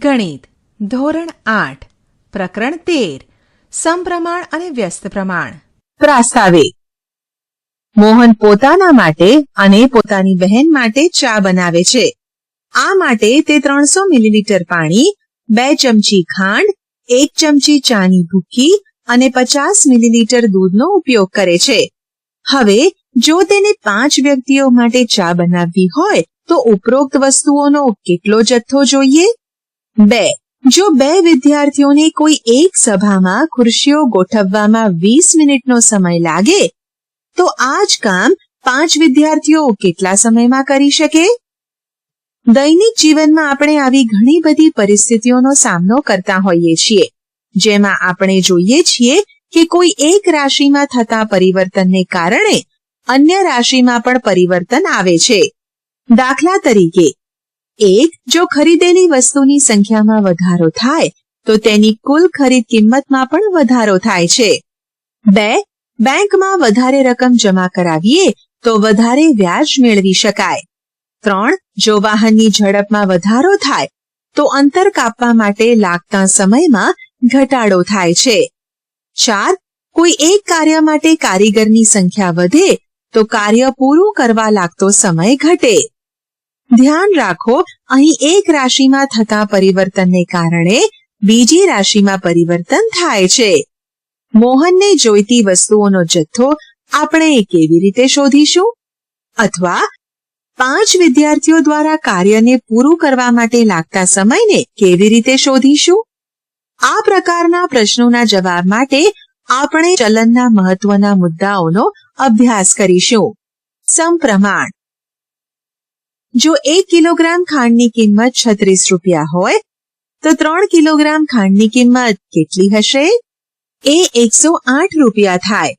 ગણિત ધોરણ 8 પ્રકરણ 13 સમપ્રમાણ અને વ્યસ્ત પ્રમાણ. પ્રાસ્તાવિક. મોહન પોતાના માટે અને પોતાની બહેન માટે ચા બનાવે છે. આ માટે તે 300 મિલીલીટર પાણી, 2 ચમચી ખાંડ, 1 ચમચી ચાની ભૂકી અને 50 મિલીલીટર દૂધનો ઉપયોગ કરે છે. હવે જો તેને 5 વ્યક્તિઓ માટે ચા બનાવવી હોય તો ઉપરોક્ત વસ્તુઓનો કેટલો જથ્થો જોઈએ? 2. જો 2 વિદ્યાર્થીઓને કોઈ એક સભામાં ખુરશીઓ ગોઠવવામાં 20 મિનિટનો સમય લાગે તો આ જ કામ 5 વિદ્યાર્થીઓ કેટલા સમયમાં કરી શકે? દૈનિક જીવનમાં આપણે આવી ઘણી બધી પરિસ્થિતિઓનો સામનો કરતા હોઈએ છીએ, જેમાં આપણે જોઈએ છીએ કે કોઈ એક રાશિમાં થતા પરિવર્તનને કારણે અન્ય રાશિમાં પણ પરિવર્તન આવે છે. દાખલા તરીકે, 1. જો ખરીદેલી વસ્તુની સંખ્યામાં વધારો થાય તો તેની કુલ ખરીદ કિંમતમાં પણ વધારો થાય છે. 2. બેંકમાં વધારે રકમ જમા કરાવીએ તો વધારે વ્યાજ મેળવી શકાય. 3. જો વાહનની ઝડપમાં વધારો થાય તો અંતર કાપવા માટે લાગતા સમયમાં ઘટાડો થાય છે. 4. કોઈ એક કાર્ય માટે કારીગરની સંખ્યા વધે તો કાર્ય પૂરું કરવા લાગતો સમય ઘટે. ધ્યાન રાખો, અહીં એક રાશિમાં થતા પરિવર્તનને કારણે બીજી રાશિમાં પરિવર્તન થાય છે. મોહનને જોઈતી વસ્તુઓનો જથ્થો આપણે કેવી રીતે શોધીશું? અથવા 5 વિદ્યાર્થીઓ દ્વારા કાર્યને પૂરું કરવા માટે લાગતા સમયને કેવી રીતે શોધીશું? આ પ્રકારના પ્રશ્નોના જવાબ માટે આપણે ચલનના મહત્વના મુદ્દાઓનો અભ્યાસ કરીશું. સમપ્રમાણ. જો 1 કિલોગ્રામ ખાંડની કિંમત 36 રૂપિયા હોય તો 3 કિલોગ્રામ ખાંડની કિંમત કેટલી હશે? એ 108 રૂપિયા થાય.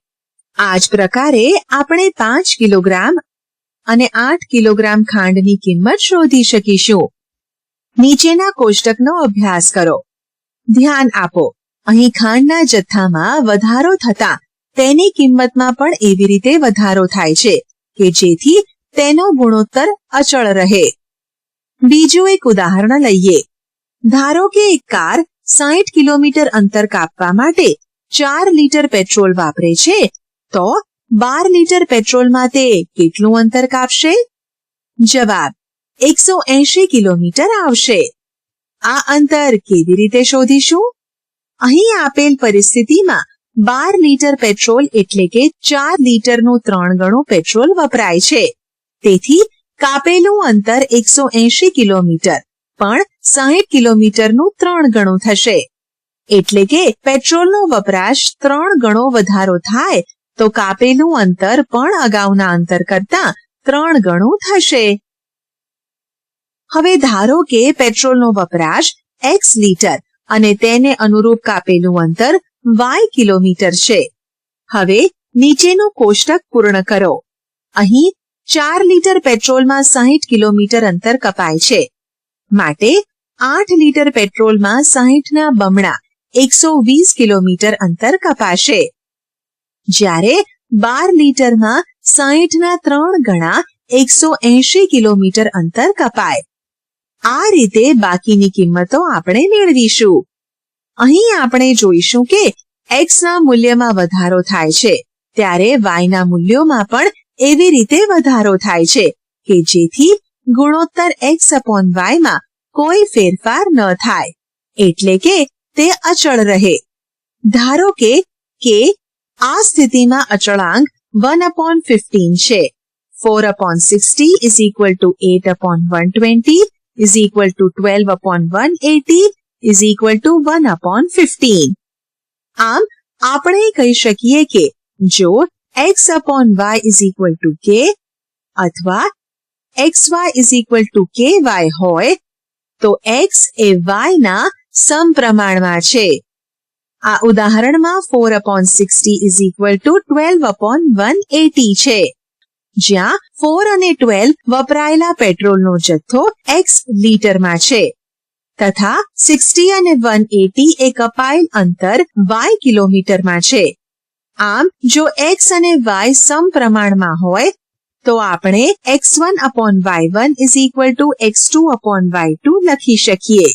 આ જ પ્રકારે આપણે 5 કિલોગ્રામ અને 8 કિલોગ્રામ ખાંડની કિંમત શોધી શકીશું. નીચેના કોષ્ટકનો અભ્યાસ કરો. ધ્યાન આપો, અહીં ખાંડના જથ્થામાં વધારો થતા તેની કિંમતમાં પણ એવી રીતે વધારો થાય છે કે જેથી તેનો ગુણોત્તર અચળ રહે. બીજું એક ઉદાહરણ લઈએ. ધારો કે એક કાર 60 કિલોમીટર અંતર કાપવા માટે 4 લીટર પેટ્રોલ વાપરે છે, તો 12 લીટર પેટ્રોલમાં તે કેટલું અંતર કાપશે? જવાબ 180 કિલોમીટર આવશે. આ અંતર કેવી રીતે શોધીશું? અહીં આપેલ પરિસ્થિતિમાં 12 લીટર પેટ્રોલ એટલે કે 4 લીટરનું 3 ગણું પેટ્રોલ વપરાય છે. તેથી કાપેલું અંતર 180 કિલોમીટર પણ 60 કિલોમીટરનું 3 ગણું થશે. એટલે કે પેટ્રોલનો વપરાશ 3 ગણો વધારો થાય તો કાપેલું અંતર પણ અગાઉના અંતર કરતા 3 ગણું થશે. હવે ધારો કે પેટ્રોલનો વપરાશ x લીટર અને તેને અનુરૂપ કાપેલું અંતર y કિલોમીટર છે. હવે નીચેનું કોષ્ટક પૂર્ણ કરો. અહીં 4 લીટર પેટ્રોલમાં 60 કિલોમીટર અંતર કપાય છે, માટે 8 લીટર પેટ્રોલમાં 60ના બમણા 120 કિલોમીટર અંતર કપાશે. જ્યારે 12 લીટરમાં 60ના 3 ગણા 180 કિલોમીટર અંતર કપાય. આ રીતે બાકીની કિંમતો આપણે મેળવીશું. અહીં આપણે જોઈશું કે x ના મૂલ્યમાં વધારો થાય છે ત્યારે y ના મૂલ્યોમાં પણ એવી રીતે વધારો થાય છે કે જેથી ગુણોત્તર x/y માં કોઈ ફેરફાર ન થાય, એટલે કે તે અચળ રહે. ધારો કે આ સ્થિતિમાં અચળાંક 1/15 છે. 4/60 is equal to 8/120 is equal to 12/180 is equal to 1/15. આમ આપણે કહી શકીએ કે જો x/y is equal to k અથવા xy is equal to ky હોય તો x એ y ના સમપ્રમાણમાં છે. આ ઉદાહરણમાં 4/60 is equal to 12/180 છે, જ્યાં 4 અને 12 વપરાયેલા પેટ્રોલનો જથ્થો x લીટરમાં છે તથા 60 અને 180 એ કપાયેલ અંતર y કિલોમીટરમાં છે. આમ જો x અને y સમપ્રમાણમાં હોય તો આપણે x1/y1 is equal to x2/y2 લખી શકીએ.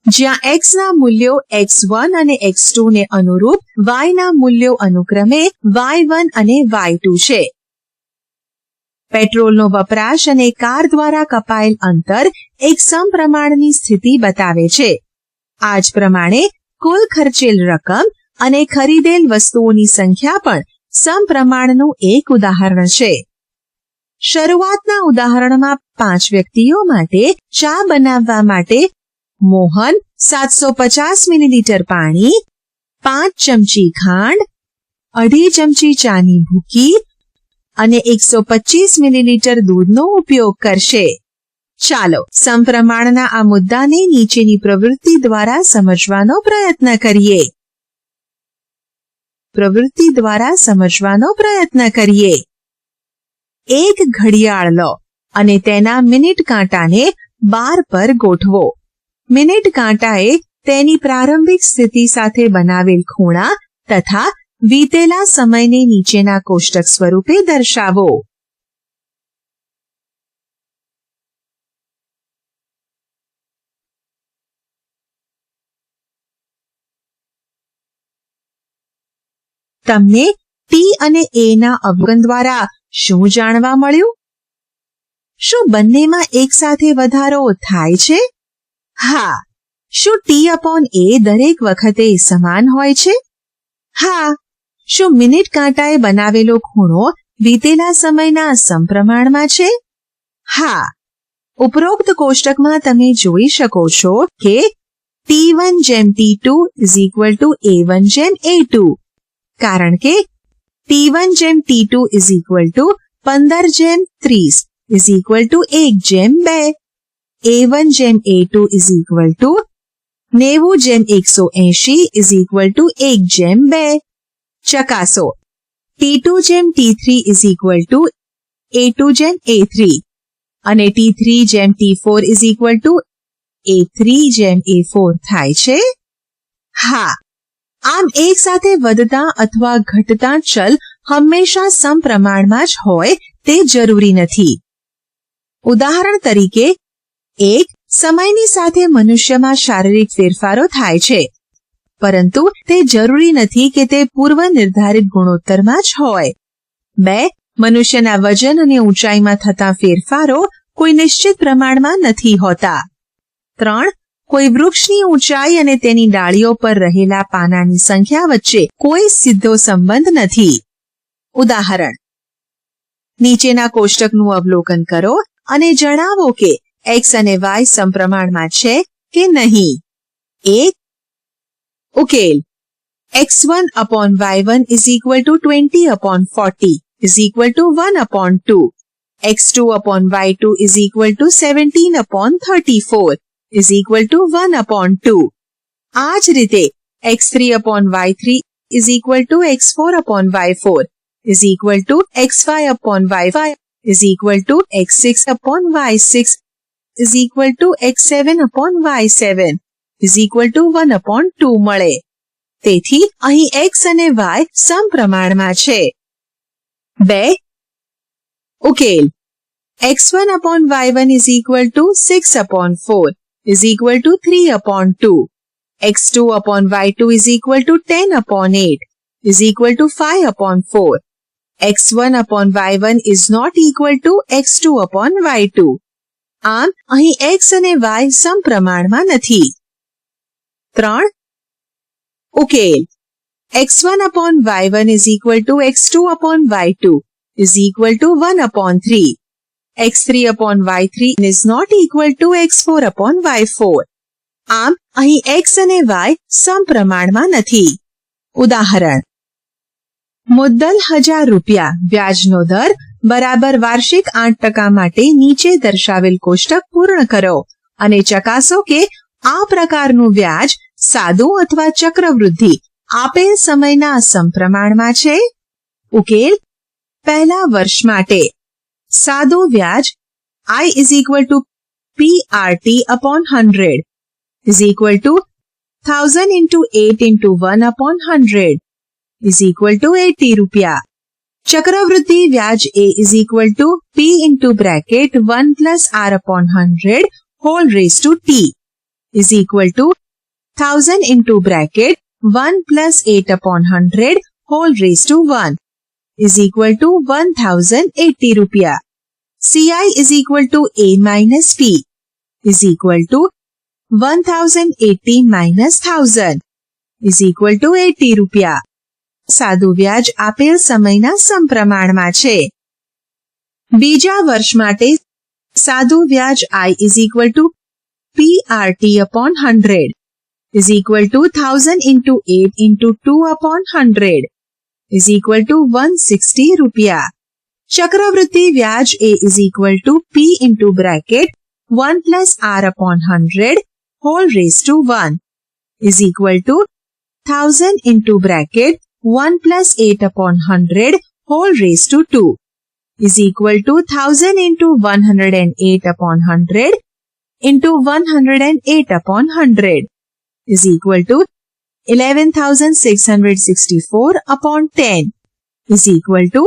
જ્યાં x ના મૂલ્યો x1 અને x2 ને અનુરૂપ y ના મૂલ્યો અનુક્રમે y1 અને y2 છે. પેટ્રોલનો વપરાશ અને કાર દ્વારા કપાયેલ અંતર એક સમપ્રમાણની સ્થિતિ બતાવે છે. આ જ પ્રમાણે કુલ ખર્ચેલ રકમ અને ખરીદેલ વસ્તુઓની સંખ્યા પણ સમપ્રમાણનું એક ઉદાહરણ છે. શરૂઆતના ઉદાહરણમાં 5 વ્યક્તિઓ માટે ચા બનાવવા માટે મોહન 750 મિલીલીટર પાણી, 5 ચમચી ખાંડ, 2.5 ચમચી ચાની ભૂકી અને 125 મિલીલીટર દૂધનો ઉપયોગ કરશે. ચાલો સમપ્રમાણના આ મુદ્દાને નીચેની પ્રવૃત્તિ દ્વારા સમજવાનો પ્રયત્ન કરીએ. એક ઘડિયાળ લો અને તેના મિનિટ કાંટાને 12 પર ગોઠવો. મિનિટ કાંટાએ તેની પ્રારંભિક સ્થિતિ સાથે બનાવેલ ખૂણા તથા વીતેલા સમયને નીચેના કોષ્ટક સ્વરૂપે દર્શાવો. તમને ટી અને એ ના અવગણ દ્વારા શું જાણવા મળ્યું? શું બંનેમાં એક સાથે વધારો થાય છે? હા. શું T/A દરેક વખતે સમાન હોય છે? હા. શું મિનિટ કાંટાએ બનાવેલો ખૂણો વીતેલા સમયના સમપ્રમાણમાં છે? હા. ઉપરોક્ત કોષ્ટકમાં તમે જોઈ શકો છો કે T1:T2 = A1:A2 કારણ કે T1:T2 = 15:30 1:2. A1:A2 = 90:180 1:2. ચકાસો. T2:T3 = A2:A3 અને T3:T4 = A3:A4 થાય છે? હા. આમ એક સાથે વધતા અથવા ઘટતા ચલ હંમેશા સમપ્રમાણમાં જ હોય તે જરૂરી નથી. ઉદાહરણ તરીકે, સમયની સાથે મનુષ્યમાં શારીરિક ફેરફારો થાય છે, પરંતુ તે જરૂરી નથી કે તે પૂર્વ નિર્ધારિત ગુણોત્તરમાં જ હોય. 2 મનુષ્યના વજન અને ઊંચાઈમાં થતા ફેરફારો કોઈ નિશ્ચિત પ્રમાણમાં નથી હોતા. 3 કોઈ વૃક્ષની ઊંચાઈ અને તેની ડાળીઓ પર રહેલા પાનાની સંખ્યા વચ્ચે કોઈ સીધો સંબંધ નથી. ઉદાહરણ. નીચેના કોષ્ટકનું અવલોકન કરો અને જણાવો કે x અને y સમપ્રમાણમાં છે કે નહીં. 1. ઉકેલ. x1/y1 = 20/40 1/2. x2/y2 = 17/34 1/2. આ જ રીતે x3/y3 = x4/y4 x5/y5 x6/y6 x7/y7 1/2 મળે. તેથી અહીં x અને y સમપ્રમાણમાં છે. 2. ઉકેલ. x1/y1 = 6/4 3/2. x2/y2 = 10/8 5/4. x1/y1 is not equal to x2/y2. આમ અહીં x અને y સમપ્રમાણમાં નથી. 3. ઉકેલ. x1/y1 = x2/y2 1/3. x3/y3 is not equal to x4/y4. આમ અહીં x અને y સમપ્રમાણમાં નથી. ઉદાહરણ. મુદ્દલ ₹1000 વ્યાજનો દર બરાબર વાર્ષિક 8% માટે નીચે દર્શાવેલ કોષ્ટક પૂર્ણ કરો અને ચકાસો કે આ પ્રકારનું વ્યાજ સાદું અથવા ચક્રવૃદ્ધિ આપેલ સમયના સમપ્રમાણમાં છે. ઉકેલ. પહેલા વર્ષ માટે સાદું વ્યાજ I = PRT/100 1000 × 8 × 1/100 ₹80. ચક્રવૃદ્ધિ વ્યાજ A = P × (1 + R/100) whole raised to T is equal to 1000 into bracket 1 plus 8 upon 100 whole raised to 1 is equal to 1080 rupiah. CI is equal to A minus P is equal to 1080 minus 1000 is equal to 80 rupiah. સાદું વ્યાજ આપેલ સમયના સમપ્રમાણમાં છે. બીજા વર્ષ માટે સાદું વ્યાજ I is equal to PRT upon 100 is equal to 1000 into 8 into 2 upon 100 is equal to 160 rupiah. ચક્રવૃદ્ધિ વ્યાજ A is equal to P into bracket 1 plus R upon 100 whole raised to 1 is equal to 1000 into bracket 1 plus 8 upon 100 whole raised to 2 is equal to 1000 into 108 upon 100 into 108 upon 100 is equal to 11,664 upon 10 is equal to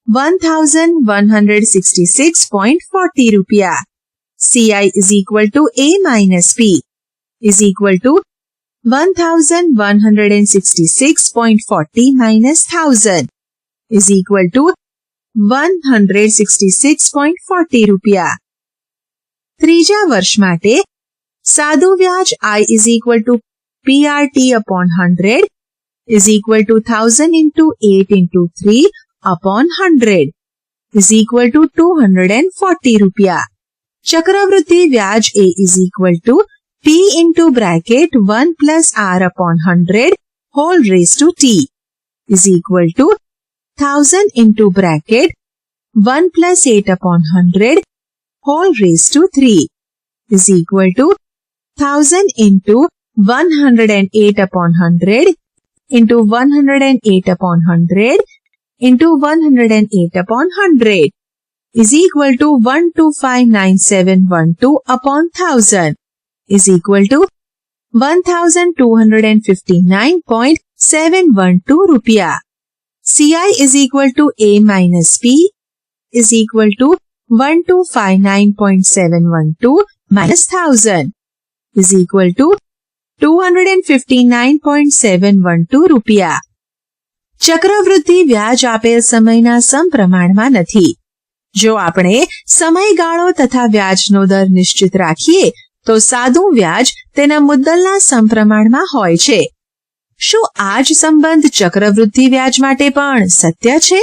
1,166.40 rupiah. CI is equal to A minus P is equal to 1,166.40 minus 1000 is equal to 166.40 rupiah. ત્રીજા વર્ષ માટે સાદું વ્યાજ I is equal to PRT upon 100 is equal to 1000 into 8 into 3 upon 100 is equal to 240 rupiah. ચક્રવૃદ્ધિ વ્યાજ A is equal to P into bracket 1 plus R upon 100 whole raised to T is equal to 1000 into bracket 1 plus 8 upon 100 whole raised to 3 is equal to 1000 into 108 upon 100 into 108 upon 100 into 108 upon 100 is equal to 1259,712 upon 1000 is equal to 1,259.712 rupiah. CI is equal to A minus P is equal to 1259.712 minus 1000 is equal to 259.712 rupiah. ચક્રવૃદ્ધિ વ્યાજ આપેલ સમયના સમપ્રમાણમાં નથી. જો આપણે સમયગાળો તથા વ્યાજનો દર નિશ્ચિત રાખીએ તો સાદું વ્યાજ તેના મુદ્દલના સમપ્રમાણમાં હોય છે. શું આ જ સંબંધ ચક્રવૃદ્ધિ વ્યાજ માટે પણ સત્ય છે?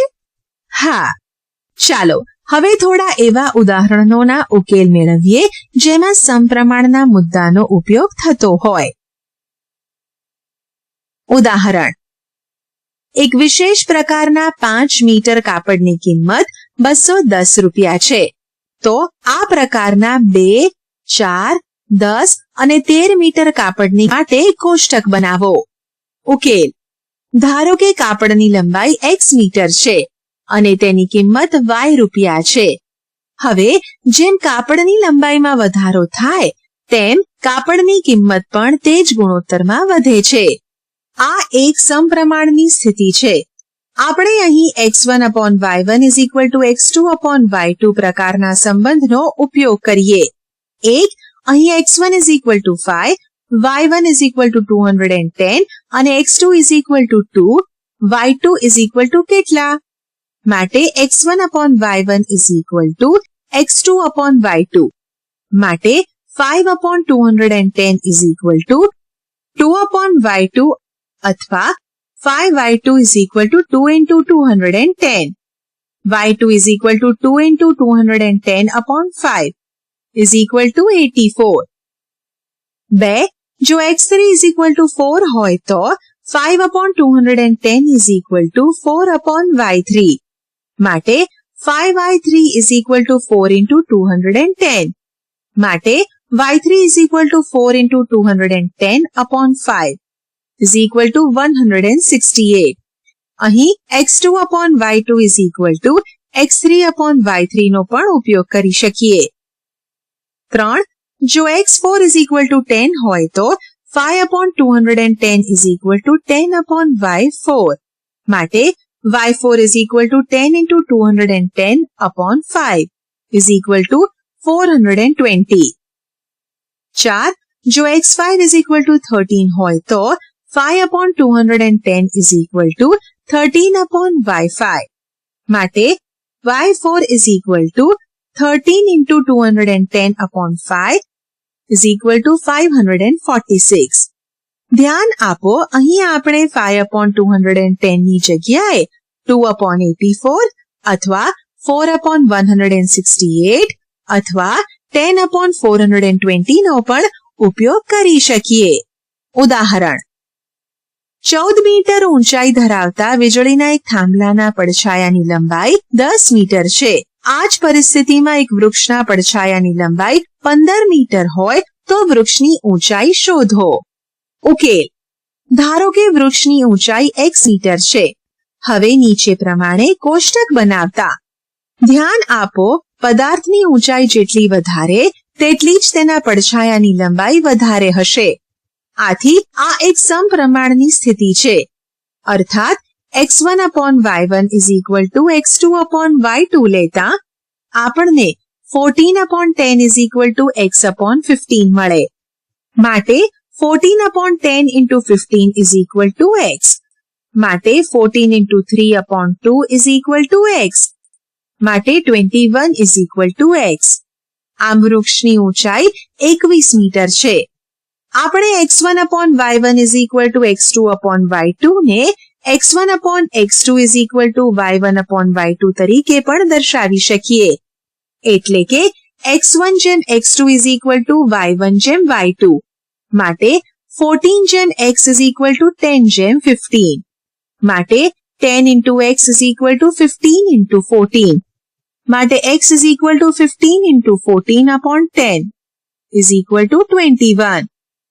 હા. ચાલો હવે થોડા એવા ઉદાહરણોના ઉકેલ મેળવીએ જેમાં સમપ્રમાણના મુદ્દાનો ઉપયોગ થતો હોય. ઉદાહરણ: એક વિશેષ પ્રકારના 5 મીટર કાપડની કિંમત 210 રૂપિયા છે. તો આ પ્રકારના 2, 4, 10 અને 13 મીટર કાપડની માટે કોષ્ટક બનાવો. ઉકેલ: ધારો કે કાપડની લંબાઈ x મીટર છે અને તેની કિંમત y રૂપિયા છે. હવે જેમ કાપડની લંબાઈમાં વધારો થાય તેમ કાપડની કિંમત પણ તે જ ગુણોત્તરમાં વધે છે. આ એક સમપ્રમાણની સ્થિતિ છે. આપણે અહીં x1 upon y1 is equal to x2 upon y2 પ્રકારના સંબંધનો ઉપયોગ કરીએ. એક અહીં x1 is equal to 5, y1 is equal to 210 અને x2 is equal to 2, y2 is equal to કેટલા? માટે x1 upon y1 is equal to x2 upon y2. માટે 5 upon 210 is equal to 2 upon y2 અથવા 5y2 is equal to 2 into 210. y2 is equal to 2 into 210 upon 5 is equal to 84. 2. જો x3 is equal to 4 હોય તો 5 upon 210 is equal to 4 upon y3. માટે 5y3 is equal to 4 into 210. માટે y3 is equal to 4 into 210 upon 5 is equal to 168. અહીં x2 upon y2 is equal to x3 upon y3 નો પણ ઉપયોગ કરી શકીએ. 3. જો x4 is equal to 10 હોય તો 5 upon 210 is equal to 10 upon y4. માટે y4 is equal to 10 into 210 upon 5 is equal to 420. 4. જો x5 ઇઝ ઇક્વલ ટુ 13 હોય તો 5/210 ઇઝ ઇક્વલ ટુ 13/y5. માટે y4 is equal to 13 into 210/5 is equal to 546. ધ્યાન આપો, અહીં આપણે 5/210 ની જગ્યાએ 2/84 અથવા 4/168 અથવા 10/420 નો પણ ઉપયોગ કરી શકીએ. ઉદાહરણ: 14 મીટર ઊંચાઈ ધરાવતા વીજળીના એક થાંભલાના પડછાયાની લંબાઈ 10 મીટર છે. આ જ પરિસ્થિતિમાં એક વૃક્ષના પડછાયાની લંબાઈ 15 મીટર હોય તો વૃક્ષની ઊંચાઈ શોધો. ઉકેલ: ધારો કે વૃક્ષની ઊંચાઈ x મીટર છે. હવે નીચે પ્રમાણે કોષ્ટક બનાવતા ધ્યાન આપો, પદાર્થની ઊંચાઈ જેટલી વધારે તેટલી જ તેના પડછાયાની લંબાઈ વધારે હશે. આથી આ એક સમપ્રમાણની સ્થિતિ છે. અર્થાત x1/y1 is equal two x2/y2 લેતા આપણને 14/10 ઇઝ ઇક્વલ ટુ x/15 મળે. માટે 14/10 into 15 is equal to x. માટે 14 into 3/2 is equal to x. માટે 21 is equal to x. આમ વૃક્ષની ઊંચાઈ 21 મીટર છે. આપણે x1/y1 is equal to x2/y2 ને x1/x2 is equal to y1/y2 તરીકે પણ દર્શાવી શકીએ. એટલે કે x1 જેમ x2 is equal to y1 જેમ y2. માટે 14 જેમ x is equal to 10 જેમ 15. માટે 10 into x is equal to 15 into 14. માટે x is equal to 15 into 14/10 is equal to 21.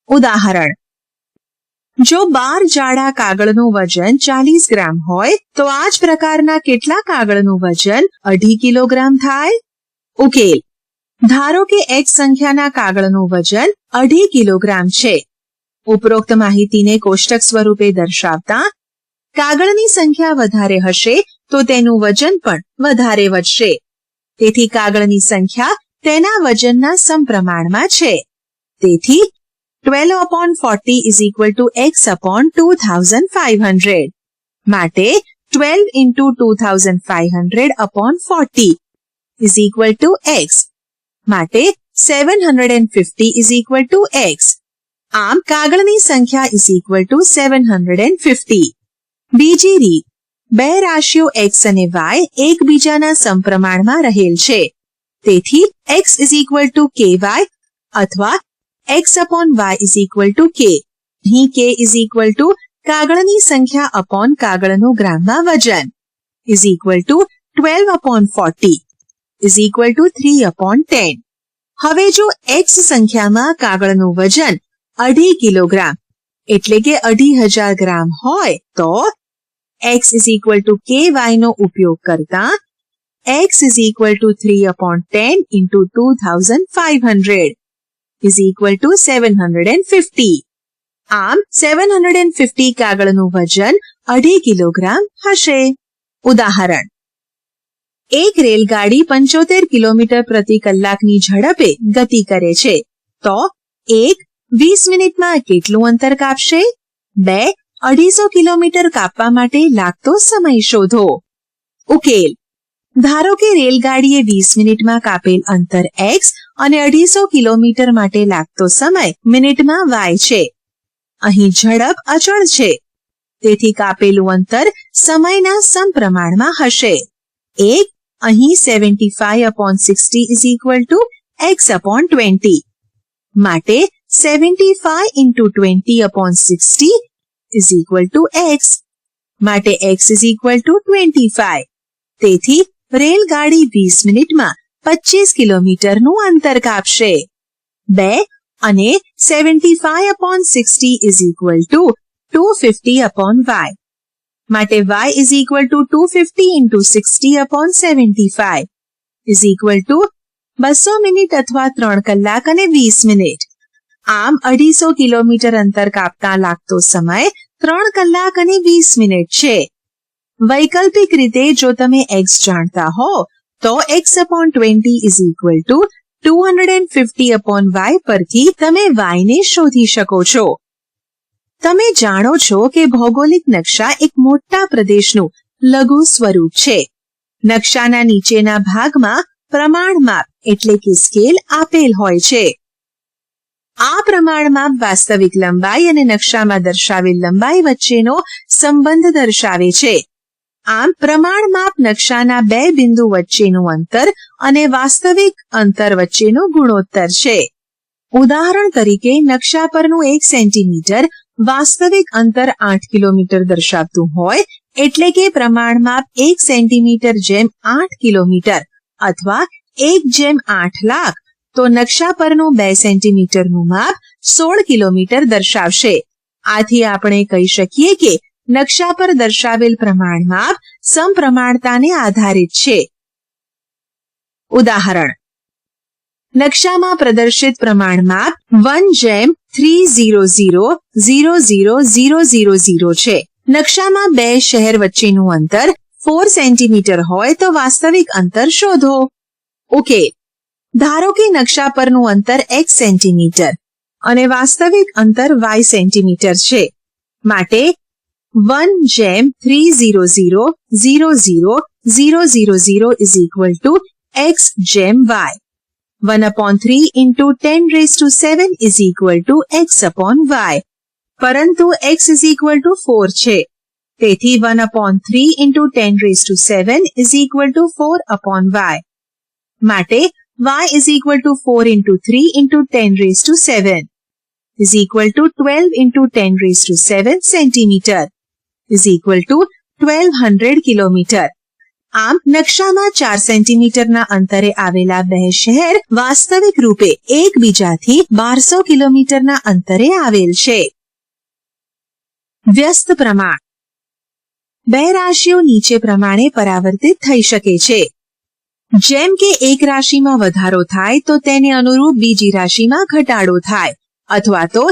ઉદાહરણ: જો 12 જાડા કાગળનું વજન 40 ગ્રામ હોય તો આ જ પ્રકારના કેટલા કાગળનું વજન 2.5 કિલોગ્રામ થાય? ઉકેલ: ધારો કે x સંખ્યાના કાગળનું વજન 2.5 કિલોગ્રામ છે. ઉપરોક્ત માહિતીને કોષ્ટક સ્વરૂપે દર્શાવતા કાગળની સંખ્યા વધારે હશે તો તેનું વજન પણ વધારે વધશે. તેથી કાગળની સંખ્યા તેના વજનના સમપ્રમાણમાં છે. તેથી 12/40 is equal to x/2500. માટે 12 into 2500/40 is equal to x. માટે 750 is equal to x. આમ કાગળની સંખ્યા is equal to 750. બીજી રીત: બે રાશિઓ x અને y એકબીજાના સમપ્રમાણમાં રહેલ છે. તેથી x is equal to ky અથવા x/y is equal to k. અહીં k is equal to કાગળની સંખ્યા upon કાગળનું ગ્રામમાં વજન is equal to 12/40 is equal to 3/10. હવે જો x સંખ્યામાં કાગળનું વજન 2.5 કિલોગ્રામ એટલે કે 2,500 ગ્રામ હોય તો x is equal to ky નો ઉપયોગ કરતા x is equal to 3/10 into 2,500 is equal to 750. આમ 750 કાગળનું વજન 2.5 કિલોગ્રામ હશે. ઉદાહરણ: એક રેલગાડી 75 કિલોમીટર પ્રતિ કલાકની ઝડપે ગતિ કરે છે તો 1 20 મિનિટમાં કેટલું અંતર કાપશે? 2 250 કિલોમીટર કાપવા માટે લાગતો સમય શોધો. ઉકેલ: ધારો કે રેલગાડીએ 20 મિનિટમાં કાપેલ અંતર x અને 250 કિલોમીટર માટે લાગતો સમય મિનિટમાં y છે. અહીં ઝડપ અચળ છે. તેથી કાપેલું અંતર સમયના સમપ્રમાણમાં હશે. 1 અહીં 75/60 is equal to x/20. માટે 75 into 20/60 is equal to x. માટે x is equal to 25. તેથી રેલગાડી 20 મિનિટમાં 25 કિલોમીટરનું અંતર કાપશે. 2 અને 75/60 is equal to 250/y. માટે y is equal to 250 into 60/75 is equal to 200 minute અથવા 3 કલાક અને 20 મિનિટ. આમ 250 કિલોમીટર અંતર કાપતા લાગતો સમય 3 કલાક અને 20 મિનિટ છે. વૈકલ્પિક રીતે જો તમે x જાણતા હો તો x/20 is equal to 250/y પરથી તમે y ને શોધી શકો છો. તમે જાણો છો કે ભૌગોલિક નકશા એક મોટા પ્રદેશનું લઘુ સ્વરૂપ છે. નકશાના નીચેના ભાગમાં પ્રમાણમાપ એટલે કે સ્કેલ આપેલ હોય છે. આ પ્રમાણમાપ વાસ્તવિક લંબાઈ અને નકશામાં દર્શાવેલ લંબાઈ વચ્ચેનો સંબંધ દર્શાવે છે. આમ પ્રમાણમાપ નકશાના બે બિંદુ વચ્ચેનું અંતર અને વાસ્તવિક અંતર વચ્ચેનો ગુણોત્તર છે. ઉદાહરણ તરીકે નકશા પરનું 1 સેન્ટીમીટર વાસ્તવિક અંતર 8 કિલોમીટર દર્શાવતું હોય એટલે કે પ્રમાણમાપ 1 સેન્ટીમીટર જેમ 8 કિલોમીટર અથવા 1/8 લાખ, તો નકશા પરનું 2 સેન્ટીમીટરનું માપ 16 કિલોમીટર દર્શાવશે. આથી આપણે કહી શકીએ કે નકશા પર દર્શાવેલ પ્રમાણમાપ સમપ્રમાણતાને આધારિત છે. ઉદાહરણ: નકશામાં પ્રદર્શિત પ્રમાણમાપ 1:300,000,000 છે. નકશામાં બે શહેર વચ્ચેનું અંતર 4 સેન્ટીમીટર હોય તો વાસ્તવિક અંતર શોધો. ઓકે, ધારો કે નકશા પરનું અંતર x સેન્ટીમીટર અને વાસ્તવિક અંતર y સેન્ટીમીટર છે. માટે 1:300,000,000 x/y. 1/3 into 10⁷ x/y. પરંતુ x = 4 છે. તેથી 1/3 into 10⁷ 4/y. માટે y = 4 into 3 into 10⁷ 12 into 10⁷ centimetre =1200 kilometre. આમ નકશામાં 4 સેન્ટીમીટરના અંતરે આવેલા બે શહેર વાસ્તવિક રૂપે એકબીજાથી 1200 કિલોમીટરના અંતરે આવેલ છે. વ્યસ્ત પ્રમાણ. બે રાશિઓ નીચે પ્રમાણે પરાવર્તિત થઈ શકે છે. જેમ કે એક રાશિમાં વધારો થાય તો તેને અનુરૂપ બીજી રાશિમાં ઘટાડો થાય, અથવા તો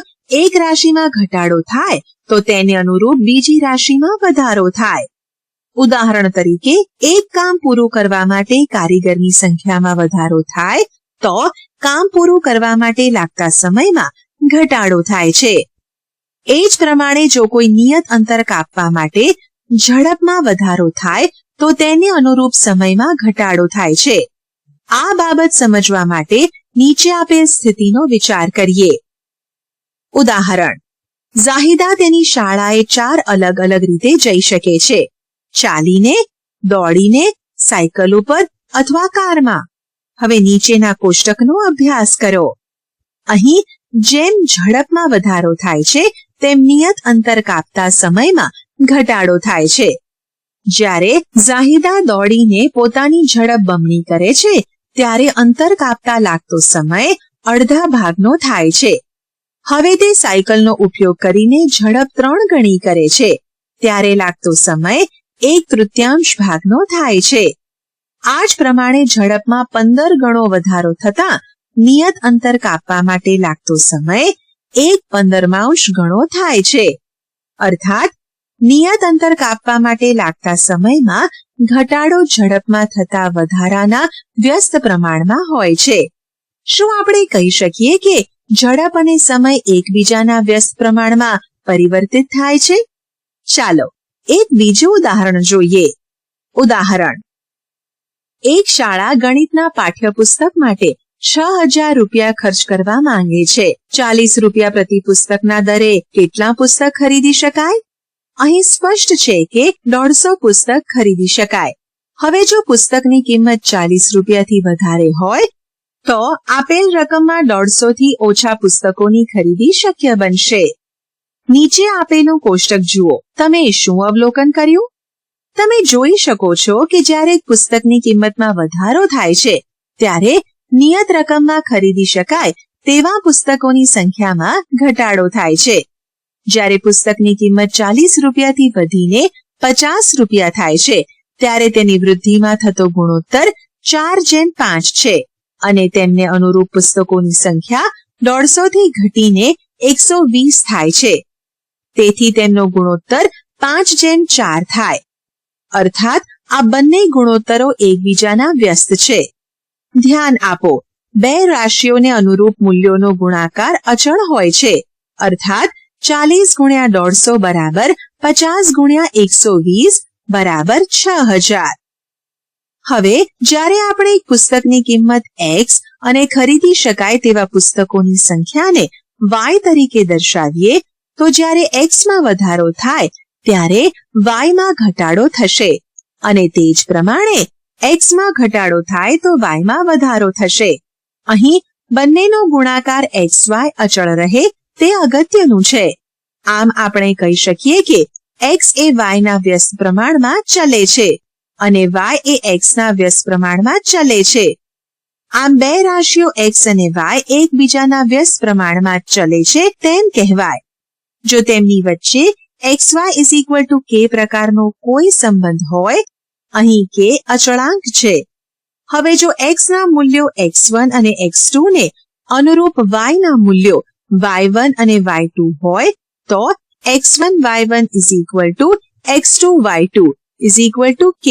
એક રાશિમાં ઘટાડો થાય તો તેને અનુરૂપ બીજી રાશિમાં વધારો થાય. ઉદાહરણ તરીકે એક કામ પૂરું કરવા માટે કારીગરની સંખ્યામાં વધારો થાય તો કામ પૂરું કરવા માટે લાગતા સમયમાં ઘટાડો થાય છે. એ જ પ્રમાણે જો કોઈ નિયત અંતર કાપવા માટે ઝડપમાં વધારો થાય તો તેને અનુરૂપ સમયમાં ઘટાડો થાય છે. આ બાબત સમજવા માટે નીચે આપેલ સ્થિતિનો વિચાર કરીએ. ઉદાહરણ: ઝાહિદા તેની શાળાએ 4 અલગ અલગ રીતે જઈ શકે છે. ચાલીને, દોડીને, સાયકલ ઉપર અથવા કારમાં. હવે નીચેના કોષ્ટકનો અભ્યાસ કરો. અહીં જેમ ઝડપમાં વધારો થાય છે તેમ નિયત અંતર કાપતા સમયમાં ઘટાડો થાય છે. જ્યારે ઝાહિદા દોડીને પોતાની ઝડપ બમણી કરે છે ત્યારે અંતર કાપતા લાગતો સમય અડધા ભાગનો થાય છે. હવે તે સાયકલનો ઉપયોગ કરીને ઝડપ 3 ગણી કરે છે ત્યારે લાગતો સમય 1/3 ભાગનો થાય છે. આ જ પ્રમાણે ઝડપમાં 15 ગણો વધારો થતા નિયત અંતર કાપવા માટે લાગતો સમય 1/15 ગણો થાય છે. અર્થાત નિયત અંતર કાપવા માટે લાગતા સમયમાં ઘટાડો ઝડપમાં થતા વધારાના વ્યસ્ત પ્રમાણમાં હોય છે. શું આપણે કહી શકીએ કે ઝડપ અને સમય એકબીજાના વ્યસ્ત પ્રમાણમાં પરિવર્તિત થાય છે? ચાલો એક બીજું ઉદાહરણ જોઈએ. ઉદાહરણ: એક શાળા ગણિતના પાઠ્યપુસ્તક માટે 6,000 રૂપિયા ખર્ચ કરવા માંગે છે. 40 રૂપિયા પ્રતિ પુસ્તકના દરે કેટલા પુસ્તક ખરીદી શકાય? અહીં સ્પષ્ટ છે કે 150 પુસ્તક ખરીદી શકાય. હવે જો પુસ્તકની કિંમત 40 રૂપિયાથી વધારે હોય તો આપેલ રકમમાં 150 થી ઓછા પુસ્તકોની ખરીદી શક્ય બનશે. નીચે આપેલું કોષ્ટક જુઓ. તમે શું અવલોકન કર્યું? તમે જોઈ શકો છો કે જ્યારે એક પુસ્તકની કિંમતમાં વધારો થાય છે ત્યારે નિયત રકમમાં ખરીદી શકાય તેવા પુસ્તકોની સંખ્યામાં ઘટાડો થાય છે. જ્યારે પુસ્તકની કિંમત 40 રૂપિયાથી વધીને 50 રૂપિયા થાય છે ત્યારે તેની વૃદ્ધિમાં થતો ગુણોત્તર 4/5 છે અને તેમને અનુરૂપ પુસ્તકોની સંખ્યા 150 થી ઘટીને 120 થાય છે. તેથી તેમનો ગુણોત્તર 5/4 થાય. અર્થાત આ બંને ગુણોત્તરો એકબીજાના વ્યસ્ત છે. ધ્યાન આપો, બે રાશિઓને અનુરૂપ મૂલ્યોનો ગુણાકાર અચળ હોય છે, અર્થાત 40 ગુણ્યા 150 બરાબર 50 ગુણ્યા 120 બરાબર 6000. હવે જ્યારે આપણે એક પુસ્તકની કિંમત X અને ખરીદી શકાય તેવા પુસ્તકોની સંખ્યાને Y તરીકે દર્શાવીએ તો જ્યારે X માં વધારો થાય ત્યારે Y માં ઘટાડો થશે અને તે જ પ્રમાણે X માં ઘટાડો થાય તો Y માં વધારો થશે. અહીં બંનેનો ગુણાકાર XY અચળ રહે તે અગત્યનું છે. આમ આપણે કહી શકીએ કે X એ Y ના વ્યસ્ત પ્રમાણમાં ચલે છે અને Y એ X ના વ્યસ્ત પ્રમાણમાં ચલે છે. આમ બે રાશિઓ X અને Y એકબીજાના વ્યસ્ત પ્રમાણમાં ચલે છે તેમ કહેવાય. જો તેમની વચ્ચે XY = K પ્રકારનો કોઈ સંબંધ હોય, અહીં K અચળાંક છે. હવે જો X ના મૂલ્યો X1 અને X2 ને અનુરૂપ Y ના મૂલ્યો Y1 અને Y2 હોય તો X1Y1 = X2Y2 = K,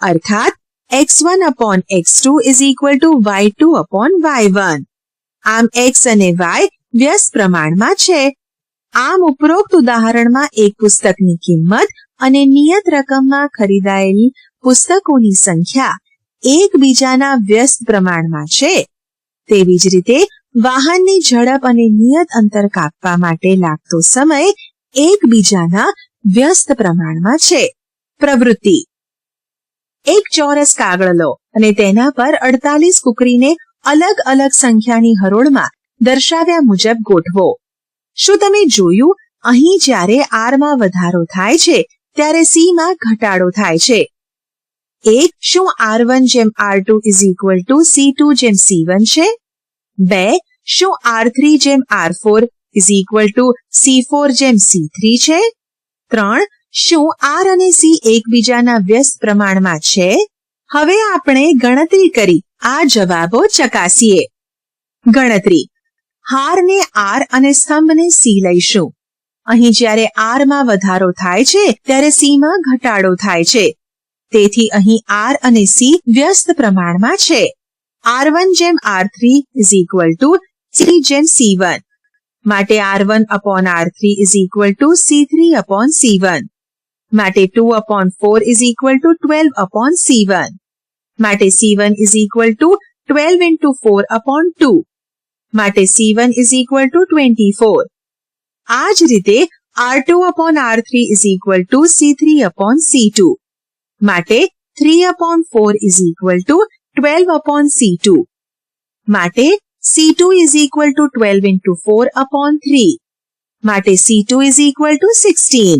અર્થાત X1/X2 = Y2/Y1. આમ X અને Y વ્યસ્ત પ્રમાણમાં છે. આમ ઉપરોક્ત ઉદાહરણમાં એક પુસ્તકની કિંમત અને નિયત રકમમાં ખરીદાયેલી પુસ્તકોની સંખ્યા એકબીજાના વ્યસ્ત પ્રમાણમાં છે. તેવી જ રીતે વાહનની ઝડપ અને નિયત અંતર કાપવા માટે લાગતો સમય એકબીજાના વ્યસ્ત પ્રમાણમાં છે. પ્રવૃત્તિ: એક ચોરસ કાગળ લો અને તેના પર 48 કુકરીને અલગ અલગ સંખ્યાની હરોળમાં દર્શાવ્યા મુજબ ગોઠવો. શું તમે જોયું, અહીં જ્યારે R માં વધારો થાય છે ત્યારે C માં ઘટાડો થાય છે? 1. શું R1 જેમ R2 = C2 જેમ C1 છે? 2. શું R3 જેમ R4 = C4 જેમ C3 છે? 3. શું R અને C એકબીજાના વ્યસ્ત પ્રમાણમાં છે? હવે આપણે ગણતરી કરી આ જવાબો ચકાસીએ. ગણતરી: હારને R અને સ્તંભને C લઈશું. અહીં જ્યારે R માં વધારો થાય છે ત્યારે C માં ઘટાડો થાય છે. તેથી અહીં R અને C વ્યસ્ત પ્રમાણમાં છે. R1 જેમ R3 = C જેમ C1. માટે R1/R3 = C3/C1. માટે 2/4 = 12/C1. માટે C1 = 12 × 4/2. માટે C1 = 24. આ જ રીતે R2/R3 = C3/C2. માટે 3/4 = 12/C2. માટે C2 = 12 × 4/3. માટે C2 = 16.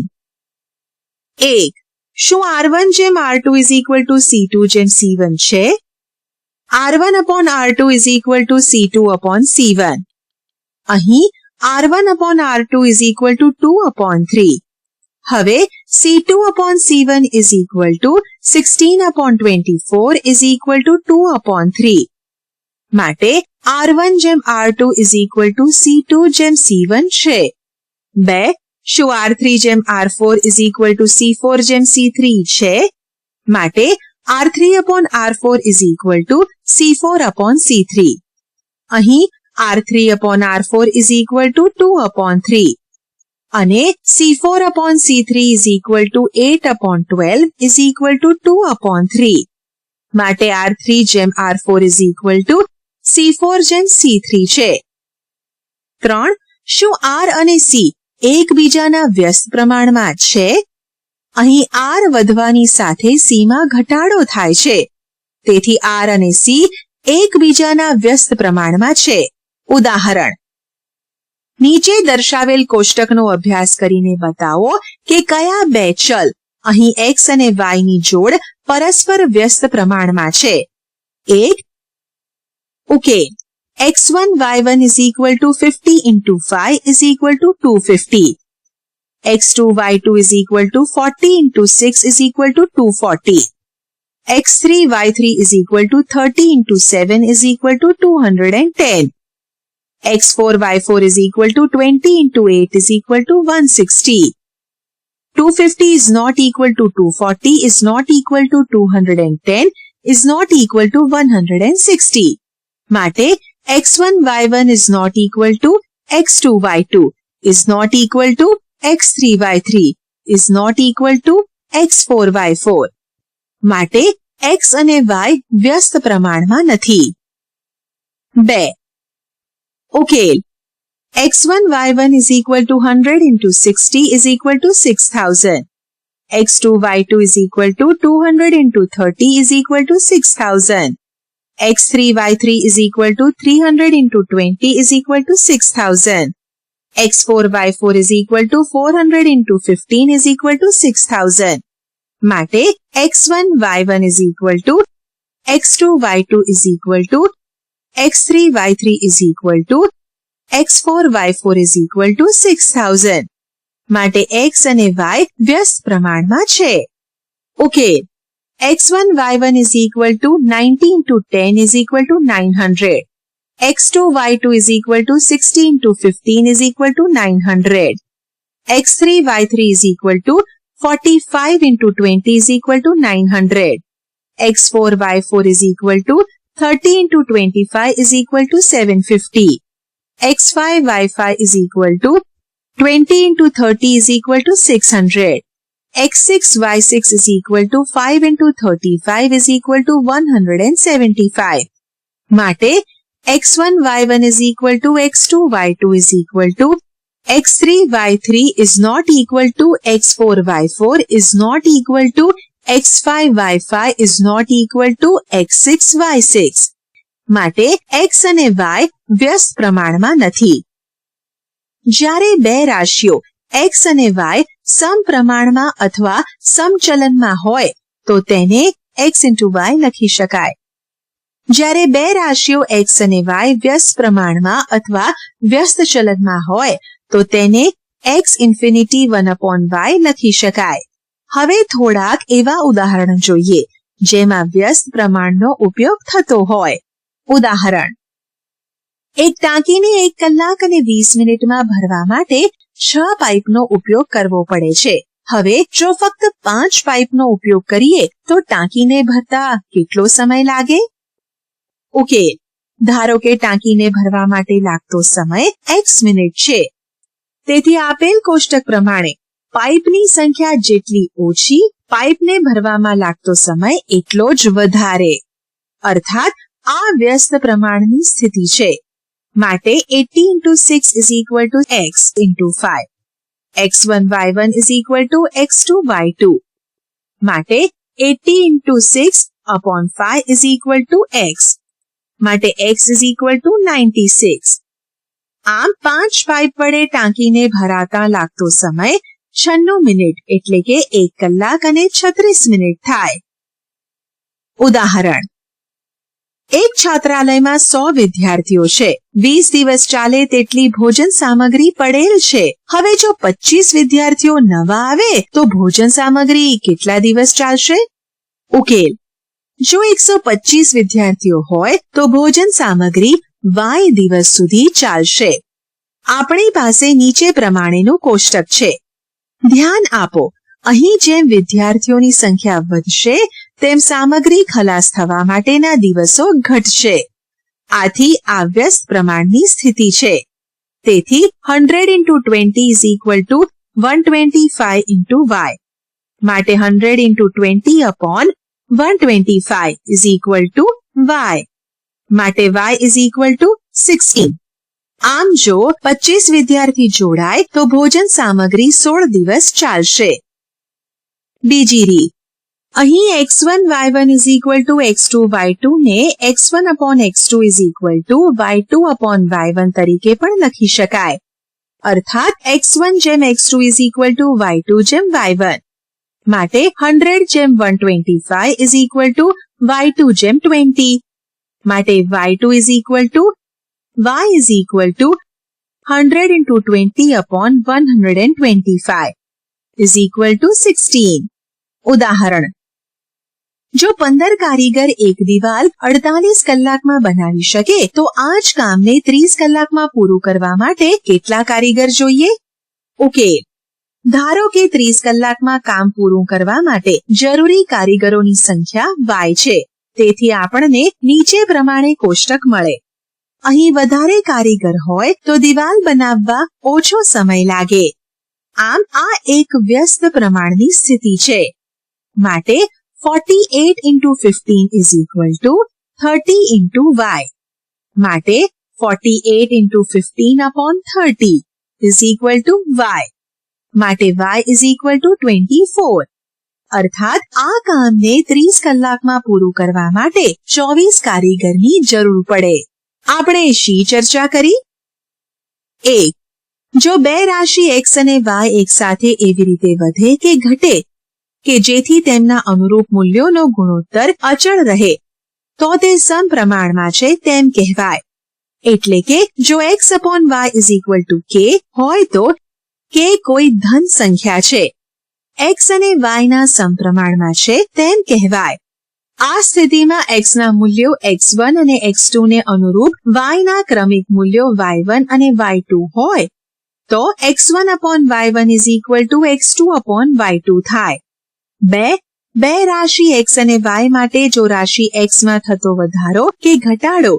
1. શું R1 જેમ R2 = C2 જેમ C1 છે? R1/R2 = C2/C1. અહીં R1/R2 = 2/3. હવે C2/C1 = 16/24 = 2/3. માટે R1 જેમ R2 = C2 જેમ C1 છે. 2. શું R3 જેમ R4 = C4 જેમ C3 છે? માટે R3/R4 = C4/C3. અહીં R3/R4 = 2/3 અને C4/C3 = 8/12 = 2/3. માટે R3 જેમ R4 = C4 જેમ C3 છે. 3. શું R અને C એકબીજાના વ્યસ્ત પ્રમાણમાં છે? અહીં R વધવાની સાથે C માં ઘટાડો થાય છે. તેથી R અને C એકબીજાના વ્યસ્ત પ્રમાણમાં છે. ઉદાહરણ: નીચે દર્શાવેલ કોષ્ટકનો અભ્યાસ કરીને બતાવો કે કયા બે ચલ અહીં X અને Y ની જોડ પરસ્પર વ્યસ્ત પ્રમાણમાં છે. 1. ઉકેલ: X1Y1 = 50 × 5 = 250. X2Y2 = 40 × 6 = 240. X3Y3 = 30 × 7 = 210. X4Y4 = 20 × 8 = 160. 250 is not equal to 240 is not equal to 210 is not equal to 160. માટે x1 y1 is not equal to x2 y2 is not equal to x3 y3 is not equal to x4 y4. માટે x અને y વ્યસ્ત પ્રમાણમાં નથી. 2. ઉકેલ. x1 y1 is equal to 100 into 60 is equal to 6000. x2 y2 is equal to 200 into 30 is equal to 6000. x3 y3 is equal to 300 into 20 is equal to 6000. x4 y4 is equal to 400 into 15 is equal to 6000. માટે x1 y1 is equal to x2 y2 is equal to x3 y3 is equal to x4 y4 is equal to 6000. માટે x અને y વ્યસ્ત પ્રમાણમાં છે. ઉકેલ. x1 y1 is equal to 90 into 10 is equal to 900. x2 y2 is equal to 60 into 15 is equal to 900. x3 y3 is equal to 45 into 20 is equal to 900. x4 y4 is equal to 30 into 25 is equal to 750. x5 y5 is equal to 20 into 30 is equal to 600. x6 y6 is equal to 5 into 35 is equal to 175. માટે x1 y1 is equal to x2 y2 is equal to x3 y3 is not equal to x4 y4 is not equal to x5 y5 is not equal to x6 y6. માટે x અને y વ્યસ્ત પ્રમાણમાં નથી. જ્યારે બે રાશિઓ x અને y સમપ્રમાણમાં અથવા સમચલનમાં હોય તો તેને x into y લખી શકાય. જ્યારે બે રાશિઓ x અને y વ્યસ્ત પ્રમાણમાં અથવા વ્યસ્ત ચલનમાં હોય તો તેને x infinity 1/y લખી શકાય. હવે થોડાક એવા ઉદાહરણ જોઈએ જેમાં વ્યસ્ત પ્રમાણનો ઉપયોગ થતો હોય. ઉદાહરણ. એક ટાંકીને 1 કલાક અને 20 મિનિટમાં ભરવા માટે 6 પાઇપનો ઉપયોગ કરવો પડે છે. હવે જો ફક્ત 5 પાઇપનો ઉપયોગ કરીએ તો ટાંકીને ભરતા કેટલો સમય લાગે? ઉકેલ. ધારો કે ટાંકીને ભરવા માટે લાગતો સમય x મિનિટ છે. તેથી આપેલ કોષ્ટક પ્રમાણે પાઇપની સંખ્યા જેટલી ઓછી પાઇપને ભરવામાં લાગતો સમય એટલો જ વધારે. અર્થાત આ વ્યસ્ત પ્રમાણની સ્થિતિ છે. માટે 80 into 6 is equal to x into 5. x1 y1 is equal to x2 y2. માટે 80 into 6 upon 5 is equal to x. માટે x is equal to 96. આમ 5 પાઇપ વડે ટાંકીને ભરાતા લાગતો સમય 96 મિનિટ એટલે કે 1 કલાક અને 36 મિનિટ થાય. ઉદાહરણ. એક છાત્રાલયમાં 100 વિદ્યાર્થીઓ છે. 20 દિવસ ચાલે તેટલી ભોજન સામગ્રી પડેલ છે. હવે જો 25 વિદ્યાર્થીઓ નવા આવે તો ભોજન સામગ્રી કેટલા દિવસ ચાલશે? ઉકેલ. જો 125 વિદ્યાર્થીઓ હોય તો ભોજન સામગ્રી y દિવસ સુધી ચાલશે. આપણી પાસે નીચે પ્રમાણેનું કોષ્ટક છે. ધ્યાન આપો, અહીં જેમ વિદ્યાર્થીઓની સંખ્યા વધશે તેમ સામગ્રી ખલાસ થવા માટેના દિવસો ઘટશે. આથી આ વ્યસ્ત પ્રમાણની સ્થિતિ છે. તેથી 100 into 20 is equal to 125 into y. માટે 100 into 20 upon 125 is equal to y. માટે y is equal to 16. આમ જો 25 વિદ્યાર્થી જોડાય તો ભોજન સામગ્રી 16 દિવસ ચાલશે. બીજી રીત. અહીં x1 y1 is equal to x2 y2 ને x1 upon x2 is equal to y2 upon y1 તરીકે પણ લખી શકાય. અર્થાત x1 જેમ x2 is equal to y2 જેમ y1. માટે 100 જેમ 125 is equal to y2 જેમ 20. માટે y2 is equal to y is equal to 100 into 20 upon 125 is equal to 16. ઉદાહરણ. જો 15 કારીગર એક દિવાલ 48 કલાકમાં બનાવી શકે તો આ જ કામને 30 કલાકમાં પૂરું કરવા માટે કેટલા કારીગર જોઈએ? ઉકેલ. ધારો કે 30 કલાકમાં કામ પૂરું કરવા માટે જરૂરી કારીગરોની સંખ્યા y છે. તેથી આપણને નીચે પ્રમાણે કોષ્ટક મળે. અહીં વધારે કારીગર હોય તો દિવાલ બનાવવા ઓછો સમય લાગે. આમ આ એક વ્યસ્ત પ્રમાણની સ્થિતિ છે. માટે 48 into 15 is equal to 30 into y. માટે 48 into 15 upon 30 is equal to y. માટે y is equal to 24. અર્થાત આ કામને 30 કલાકમાં પૂરું કરવા માટે 24 કારીગરની જરૂર પડે. આપણે શી ચર્ચા કરી? 1. જો બે રાશિ x અને y એક સાથે એવી રીતે વધે કે ઘટે કે જેથી તેમના અનુરૂપ મૂલ્યોનો ગુણોત્તર અચળ રહે તો તે સમપ્રમાણમાં છે તેમ કહેવાય. એટલે કે જો x upon y is equal to k હોય તો k કોઈ ધન સંખ્યા છે, x અને y ના સમપ્રમાણમાં છે તેમ કહેવાય. આ સ્થિતિમાં x ના મૂલ્યો x1 અને x2 ને અનુરૂપ y ના ક્રમિક મૂલ્યો y1 અને y2 હોય તો x1 upon y1 is equal to x2 upon y2 થાય. બે રાશિ x અને y માટે જો રાશિ x માં થતો વધારો કે ઘટાડો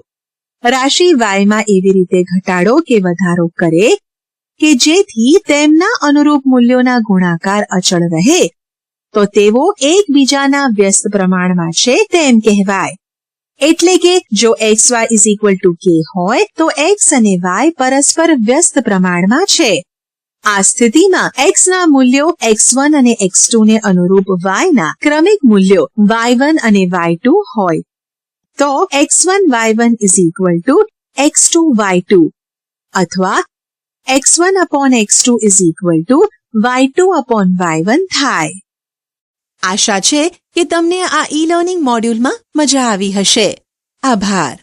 રાશિ y માં એવી રીતે ઘટાડો કે વધારો કરે કે જેથી તેમના અનુરૂપ મૂલ્યોના ગુણાકાર અચળ રહે તો તેઓ એકબીજાના વ્યસ્ત પ્રમાણમાં છે તેમ કહેવાય. એટલે કે જો xy is equal to k હોય તો x અને y પરસ્પર વ્યસ્ત પ્રમાણમાં છે. આ સ્થિતિમાં x ના મૂલ્યો x1 અને x2 ને અનુરૂપ y ના ક્રમિક મૂલ્યો y1 અને y2 હોય તો x1 y1 is equal to x2 y2 અથવા x1 upon x2 is equal to y2 upon y1 થાય. આશા છે કે તમને આ ઈ લર્નિંગ મોડ્યુલમાં મજા આવી હશે. આભાર.